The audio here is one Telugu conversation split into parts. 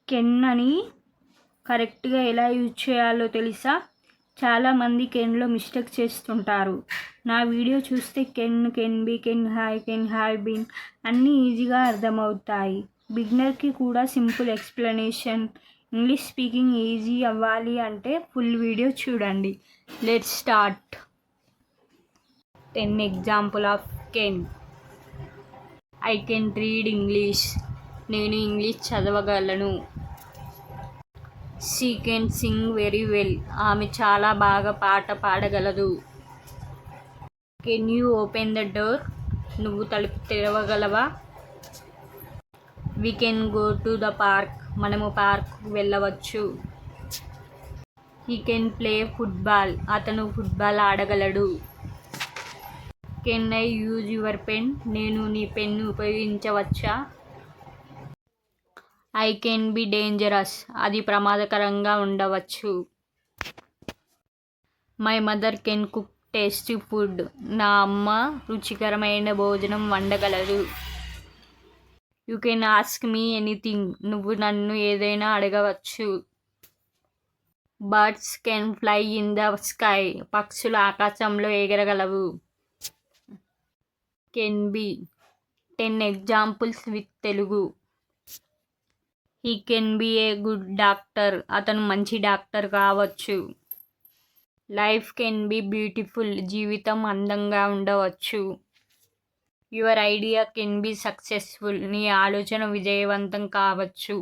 కెన్ అని కరెక్ట్గా ఎలా యూజ్ చేయాలో తెలుసా? చాలామంది కెన్లో మిస్టేక్ చేస్తుంటారు. నా వీడియో చూస్తే can be, can have been అన్నీ ఈజీగా అర్థమవుతాయి. బిగినర్కి కూడా simple explanation. English speaking easy అవ్వాలి అంటే ఫుల్ వీడియో చూడండి. Let's start. 10 example of can. I can read English. నేను ఇంగ్లీష్ చదవగలను. She can sing very well. ఆమె చాలా బాగా పాట పాడగలదు. Can you open the door. నువ్వు తలుపు తెరవగలవా? We can go to the park. మనము పార్క్కు వెళ్ళవచ్చు. He can play football. అతను football ఆడగలడు. Can I use your pen. నేను నీ పెన్ను ఉపయోగించవచ్చా? I can be dangerous. అది ప్రమాదకరంగా ఉండవచ్చు. My mother can cook tasty food. నా అమ్మ రుచికరమైన భోజనం వండగలదు. You can ask me anything. నువ్వు నన్ను ఏదైనా అడగవచ్చు. Birds can fly in the sky. పక్షులు ఆకాశంలో ఎగరగలవు. Can be. 10 examples with Telugu. He can be a good doctor. అతను మంచి డాక్టర్ కావచ్చు. Life can be beautiful. జీవితం అందంగా ఉండవచ్చు. Your idea can be successful. నీ ఆలోచన విజయవంతం కావచ్చు.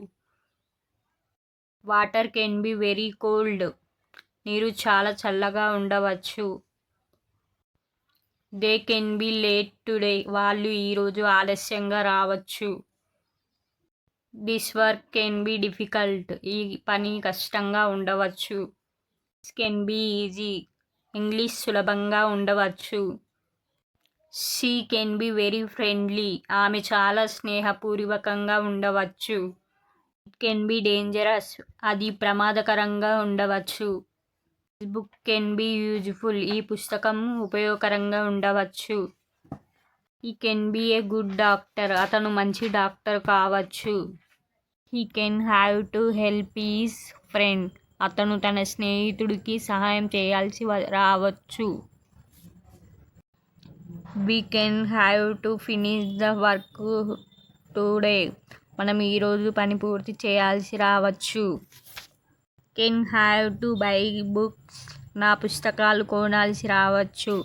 Water can be very cold. నీరు చాలా చల్లగా ఉండవచ్చు. They can be late today. వాళ్ళు ఈరోజు ఆలస్యంగా రావచ్చు. This work can be difficult. ఈ పని కష్టంగా ఉండవచ్చు. This can be easy. English సులభంగా ఉండవచ్చు. She can be very friendly. ఆమె చాలా స్నేహపూర్వకంగా ఉండవచ్చు. It can be dangerous. అది ప్రమాదకరంగా ఉండవచ్చు. This book can be useful. ఈ పుస్తకం ఉపయోగకరంగా ఉండవచ్చు. He can be a good doctor. అతను మంచి డాక్టర్ కావచ్చు. He can have to help his friend. అతను తన స్నేహితుడికి సహాయం చేయాల్సి రావచ్చు. We can have to finish the work today. మనం ఈరోజు పని పూర్తి చేయాల్సి రావచ్చు. Can have to buy books. నా పుస్తకాలు కొనాల్సి రావచ్చు.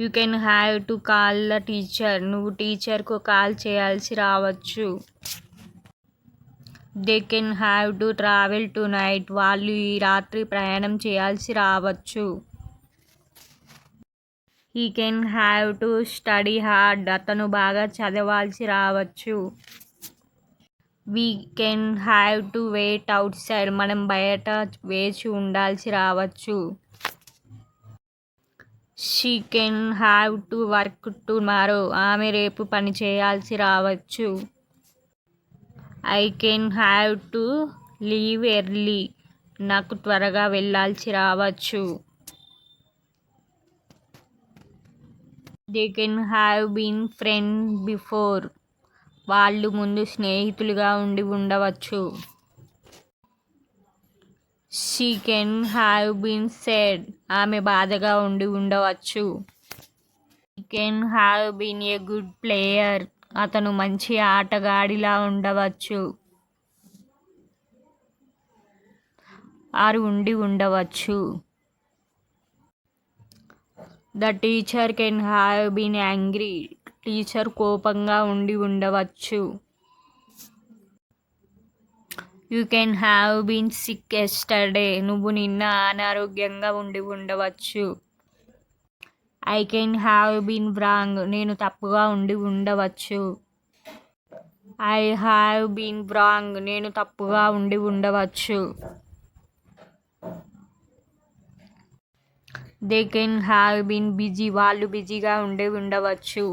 You can have to call the teacher. నువ్వు టీచర్కు కాల్ చేయాల్సి రావచ్చు. They can have to travel to night. వాళ్ళు ఈ రాత్రి ప్రయాణం చేయాల్సి రావచ్చు. He can have to study hard. అతను బాగా చదవాల్సి రావచ్చు. We can have to wait outside. మనం బయట వేచి ఉండాల్సి రావచ్చు. She can have to work tomorrow. ఆమె రేపు పని చేయాల్సి రావచ్చు. I can have to leave early. నాకు త్వరగా వెళ్ళాల్సి రావచ్చు. They can have been friend before. వాళ్ళు ముందు స్నేహితులుగా ఉండి ఉండవచ్చు. She can have been sad. ఆమె బాధగా ఉండి ఉండవచ్చు. He can have been a good player. అతను మంచి ఆటగాడిలా ఉండవచ్చు. ఆరు ఉండి ఉండవచ్చు. The teacher can have been angry. Teacher కోపంగా ఉండి ఉండవచ్చు. You can have been sick yesterday. నువ్వు నిన్న అనారోగ్యంగా ఉండి ఉండవచ్చు. I can have been wrong. నేను తప్పుగా ఉండి ఉండవచ్చు. I have been wrong. నేను తప్పుగా ఉండి ఉండవచ్చు. They can have been busy. వాళ్ళు బిజీగా ఉండి ఉండవచ్చు.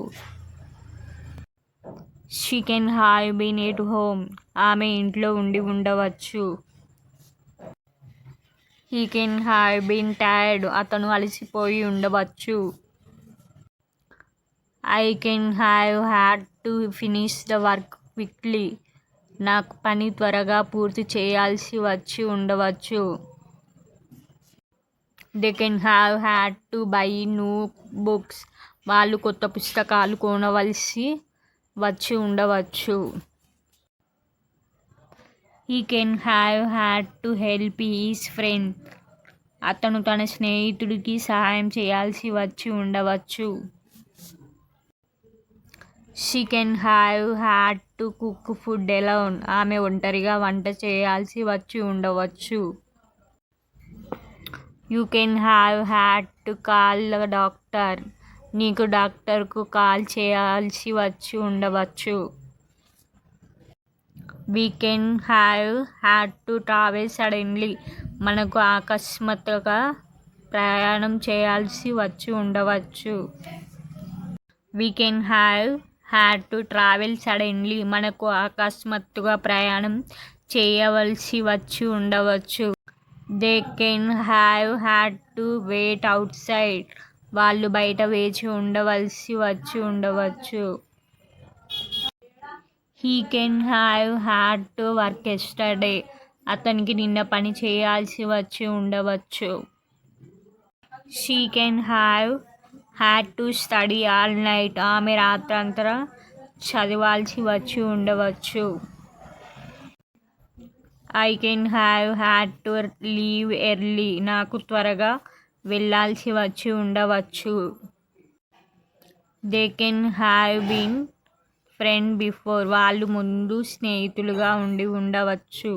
She can have been at home. ఆమె ఇంట్లో ఉండి ఉండవచ్చు. He can have been tired. అతను అలసిపోయి ఉండవచ్చు. I can have had to finish the work quickly. నాకు పని త్వరగా పూర్తి చేయాల్సి వచ్చి ఉండవచ్చు. They can have had to buy new books. వాళ్ళు కొత్త పుస్తకాలు కొనవలసి వచ్చి ఉండవచ్చు. He can have had to help his friend. అతను తన స్నేహితుడికి సహాయం చేయాల్సి వచ్చి ఉండవచ్చు. She can have had to cook food alone. ఆమె ఒంటరిగా వంట చేయాల్సి వచ్చి ఉండవచ్చు. You can have had to call the doctor. నీకు డాక్టర్కు కాల్ చేయాల్సి వచ్చి ఉండవచ్చు. We can have had to travel suddenly. మనకు అకస్మాత్తుగా ప్రయాణం చేయాల్సి వచ్చి ఉండవచ్చు. We can have had to travel suddenly. మనకు అకస్మాత్తుగా ప్రయాణం చేయవలసి వచ్చి ఉండవచ్చు. They can have had to wait outside. వాళ్ళు బయట వేచి ఉండవలసి వచ్చి ఉండవచ్చు. He can have had to work yesterday. అతనికి నిన్న పని చేయాల్సి వచ్చి ఉండవచ్చు. She can have had to study all night. ఆమె రాత్రంతా చదవాల్సి వచ్చి ఉండవచ్చు. I can have had to leave early. నాకు త్వరగా వెళ్ళాల్సి వచ్చి ఉండవచ్చు. They can have been friend before. వాళ్ళు ముందు స్నేహితులుగా ఉండి ఉండవచ్చు.